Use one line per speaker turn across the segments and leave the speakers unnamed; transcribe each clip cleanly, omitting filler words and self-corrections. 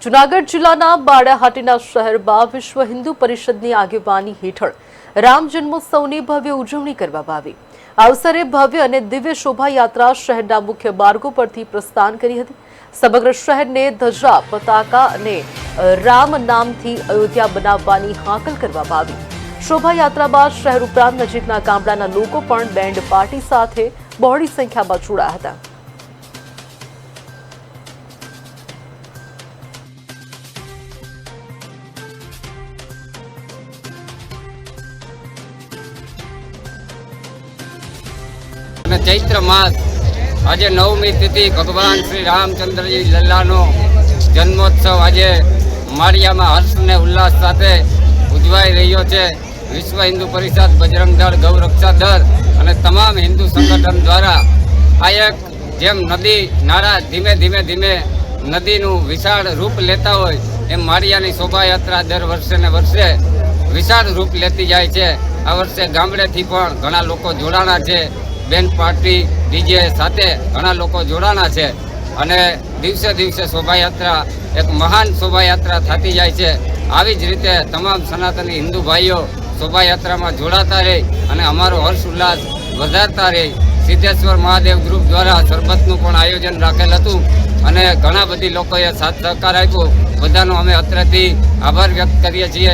જૂનાગઢ જિલ્લાના બાળાહાટીના શહેરમાં વિશ્વ હિન્દુ પરિષદની આગેવાની હેઠળ રામ જન્મોત્સવની ભવ્ય ઉજવણી કરવામાં આવી। આ અવસરે ભવ્ય અને દિવ્ય શોભાયાત્રા શહેરના મુખ્ય માર્ગો પરથી પ્રસ્થાન કરી હતી। સમગ્ર શહેરને ધજા, પતાકા અને રામ નામથી અયોધ્યા બનાવવાની હાકલ કરવામાં આવી। શોભાયાત્રામાં શહેર ઉપરાંત નજીકના ગામડાના લોકો પણ બેન્ડ પાર્ટી સાથે બહોળી સંખ્યામાં જોડાયા હતા।
चैत्र मास आज 9મી तिथि भगवान श्री रामचंद्रजी लल्लानो जन्मोत्सव आज मारियामां हर्ष ने उल्लास साथे उजवाई रह्यो छे। विश्व हिंदू परिषद, बजरंग दल, गौरक्षा दल અને તમામ હિન્દુ સંગઠન દ્વારા આ એક જેમ નદી નાળા ધીમે ધીમે ધીમે નદીનું વિશાળ રૂપ લેતા હોય એમ મારિયાની શોભાયાત્રા દર વર્ષે ને વર્ષે વિશાળ રૂપ લેતી જાય છે। આ વર્ષે ગામડેથી પણ ઘણા લોકો જોડાણા છે। બેન્ડ પાર્ટી ડીજે સાથે ઘણા લોકો જોડાણા છે અને દિવસે દિવસે શોભાયાત્રા એક મહાન શોભાયાત્રા થતી જાય છે। આવી જ રીતે તમામ સનાતની હિન્દુ ભાઈઓ શોભાયાત્રામાં જોડાતા રહે અને અમારો હર્ષ ઉલ્લાસ વધારતા રહે। સિદ્ધેશ્વર મહાદેવ ગ્રુપ દ્વારા શરબતનું પણ આયોજન રાખેલ હતું અને ઘણા બધી લોકોએ સાથ સહકાર આપ્યો। બધાનો અમે અત્રેથી આભાર વ્યક્ત કરીએ છીએ।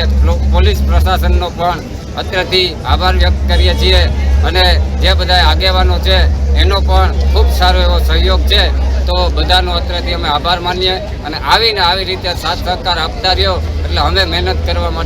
પોલીસ પ્રશાસનનો પણ અત્રેથી આભાર વ્યક્ત કરીએ છીએ અને જે બધા આગેવાનો છે એનો પણ ખૂબ સારો એવો સહયોગ છે। તો બધાનો અત્રેથી અમે આભાર માનીએ અને આવીને આવી રીતે સાથ સહકાર આપતા રહ્યો એટલે અમે મહેનત કરવા માટે